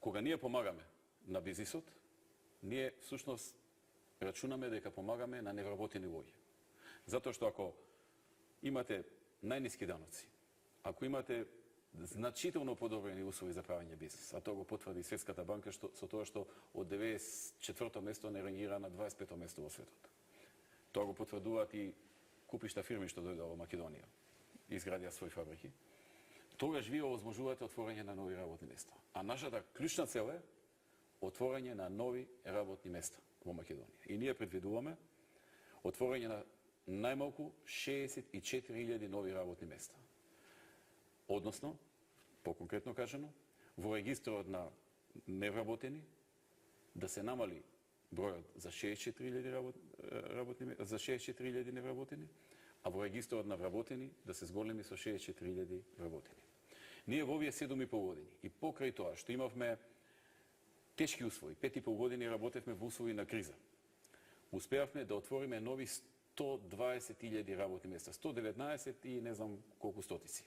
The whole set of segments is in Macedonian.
кога ние помагаме на бизнисот, ние всушност рачунаме дека помагаме на невработени луѓе. Затоа што ако имате најниски даноци, ако имате значително подобрени услови за правење бизнис, а тоа го потврди Светската банка со тоа што од 94-то место не рангира на 25-то место во светот. Тоа го потврдуваат и купишта фирми што дојдоа во Македонија, изградија своји фабрики. Тогаш вие овозможувате отворање на нови работни места. А нашата клучна цел е отворање на нови работни места во Македонија. И ние предвидуваме отворање на најмалку 64.000 нови работни места. Односно, поконкретно кажано, во регистрот на невработени да се намали бројот за 64.000 невработени, а во регистрот на вработени да се зголеми со 64.000 вработени. Ние во овие 7,5 години и покрај тоа што имавме тешки услови, 5,5 години работевме во услови на криза, успеавме да отвориме нови 120.000 работни места, 119 и не знам колку стотици.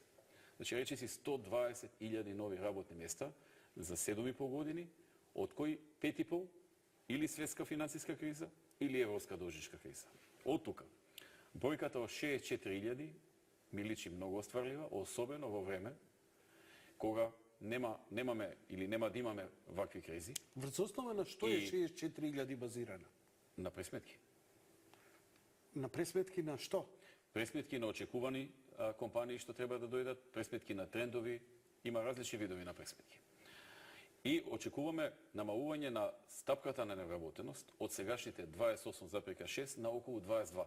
Значи, рече си 120.000 нови работни места за 7,5 години, од кои 5,5 или светска финансиска криза, или европска должничка криза. Од тука, бројката од 64.000 ми личи многу остварлива, особено во време кога немаме или нема да имаме вакви кризи. Врз основа на што е 64.000 базирана? На пресметки. На пресметки на што? Пресметки на очекувани компании што треба да дојдат, пресметки на трендови, има различни видови на пресметки. И очекуваме намалување на стапката на невработеност од сегашните 28,6 на околу 22,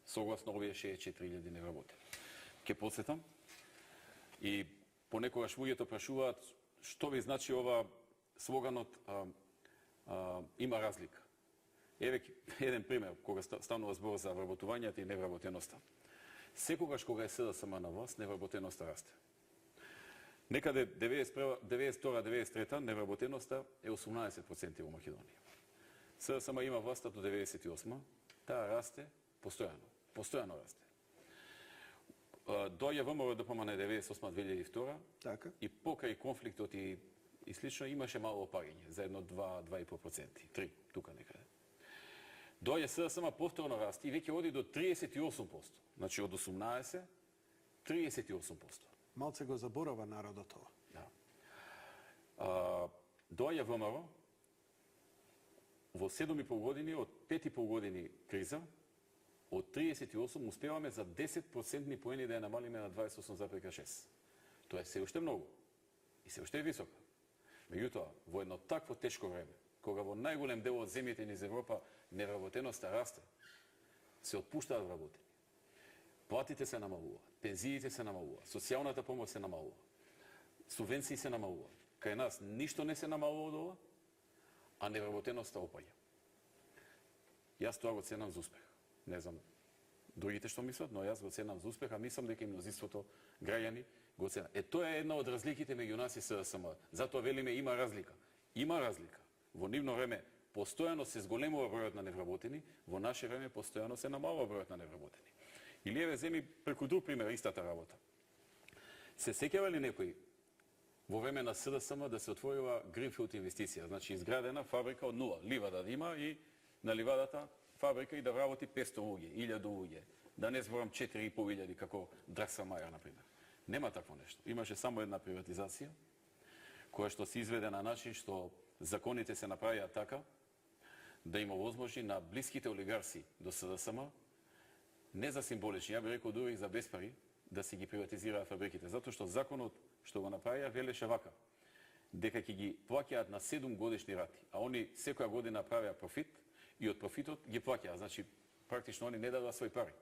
согласно овие 64.000 невработени. Ке подсетам, и понекогаш луѓето прашуваат што ви значи ова слоганот има разлика. Еве еден пример, кога станува збор за вработувањето и невработеноста. Секогаш кога е СДСМ на власт, невработеноста расте. Некаде 92-93 невработеноста е 18% во Македонија. СДСМ има власта до 98, таа расте постојано. Постојано расте. Доаѓа ВМРО ДПМН 98-2002 така. И покрај конфликтот и слично имаше мало опаѓање, за едно 2-2,5%, 3 тука некаде. Доаѓа СДСМ повторно расте и веќе оди до 38%. Значи од 18 38%. Малце го заборава народот ова. Да. Доаѓа ВМРО во 7,5 години, од 5,5 години криза, од 38 успеваме за 10% поени да ја намалиме на 28,6. Тоа е се уште многу. И се уште е висока. Меѓутоа, во едно такво тешко време, кога во најголем дел од земјите низ Европа невработеноста расте, се отпуштаат вработени. Платите се намалуваат, пензиите се намалуваат, социјалната помош се намалува, субвенции се намалуваат. Кај нас ништо не се намалува од ова, а невработеноста опаѓа. Јас тоа го ценам за успех. Не знам другите што мислат, но јас го ценам за успех, а мислам дека и мнозинството граѓани го ценат. Тоа е една од разликите меѓу нас и СДСМ. Затоа велиме има разлика. Има разлика. Во нивно време постојано се зголемува бројот на невработени, во наше време постојано се намалува бројот на невработени. Или еве земи преку друг пример истата работа. Се сеќава ли некој во време на СДСМ да се отворила гринфилд инвестиција, значи изградена фабрика од нула, ливада да има и на ливадата фабрика и да вработи 500 луѓе, 1000 луѓе, да не зборам 4.500 како Дракса Мајер, например. Нема такво нешто. Имаше само една приватизација, која што се изведе на начин што законите се направија така, да има возможни на блиските олигарси до СДСМ, не за символични, ја би рекол дури за без пари, да си ги приватизираа фабриките. Затоа што законот што го направија велеше вака, дека ќе ги плаќаат на 7 годишни рати, а они секоја година правеа профит и од профитот ги плаќаат. Значи, практично они не дадоа своји пари.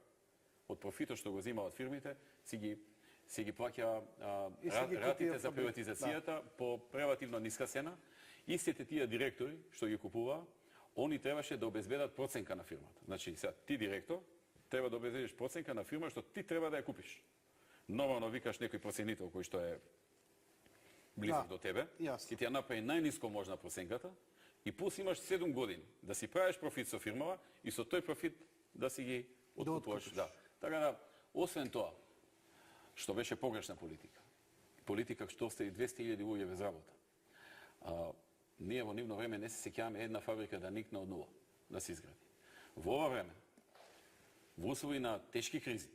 Од профитот што го земаат фирмите, си ги плаќаа ратите за приватизацијата по релативно ниска цена. Истите тие директори што ги купуваа, они требаше да обезбедат проценка на фирмата. Значи, сега ти директор треба да обезбедиш проценка на фирма што ти треба да ја купиш. Нормално викаш некој проценител кој што е близок до тебе, ќе ти ја направи најниско можна проценката и плюс имаш 7 години да си правиш профит со фирмава и со тој профит да си ги откупуваш. Да. Така да, освен тоа, што беше погрешна политика, политика што остави 200.000 луѓе без работа, Ние во нивно време не се сеќаваме една фабрика да никне од нула, да се изгради. Во ова време, во услови на тешки кризи,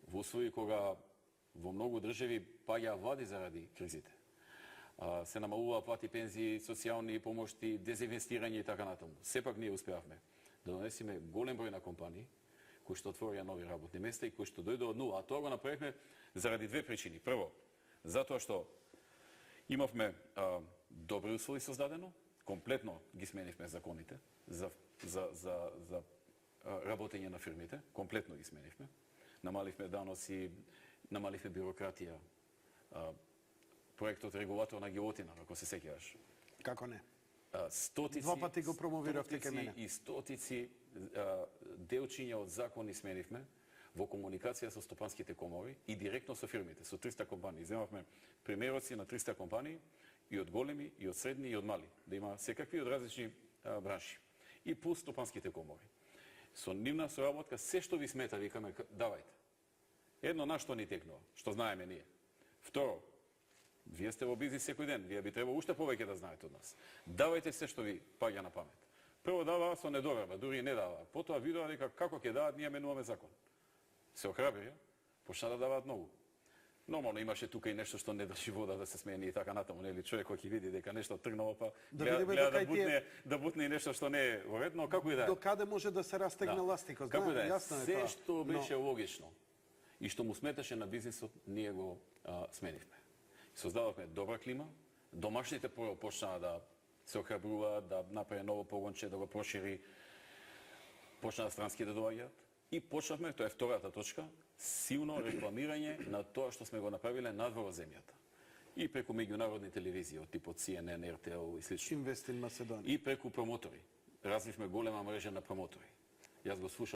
во услови кога во многу држави паѓа влади заради кризите, се намалува плати, пензии, социјални помошти, дезинвестирање и така натаму. Сепак ние успеавме да донесеме голем број на компании кои што отворија нови работни места и кои што дојдоа од нула. А тоа го направивме заради две причини. Прво, затоа што имавме добри услови создадено, комплетно ги сменивме законите за работење на фирмите, комплетно ги сменивме. Намаливме даноци, намаливме бюрократија, проектот регулатор на гилотина, ако се сеќаваш. Како не? Стотици, Два пати го промовиравте ке мене. И стотици делчиња од закони сменивме во комуникација со стопанските комори и директно со фирмите, со 300 компании. Земавме примероци на 300 компании и од големи, и од средни, и од мали, да има секакви од различни бранши. И плюс стопанските комори. Со нивна соработка, се што ви смета, викаме, давајте. Едно на што ни текнува, што знаеме ние. Второ, вие сте во бизнис секој ден, вие би требало уште повеќе да знаете од нас. Давајте се што ви паѓа на памет. Прво дава со недоверба, дури и не дава. Потоа видоа дека како ќе дадат, ние менуваме закон. Се охрабрија, почна да даваат многу. Нормално имаше тука и нешто што не држи вода да се смени и така натаму, нели човек кој ќе види дека нешто тргнало па гледа да бутне и нешто што не е во ред, но како и да е. До каде може да се растегне ластикот? Како и да е. Јасно е се тоа. што беше логично и што му сметаше на бизнисот, ние го сменивме. Создадовме добра клима, домашните почнаа да се охрабруваат, да направи ново погонче, да го прошири, почнаа странски да доаѓаат и почнавме, тоа е втората точка, силно рекламирање на тоа што сме го направиле надвор од земјата. И преку меѓународни телевизии, од типот CNN, RTL и слично. Инвест ин Македонија. И преку промотори. Развивме голема мрежа на промотори. Јас го слушам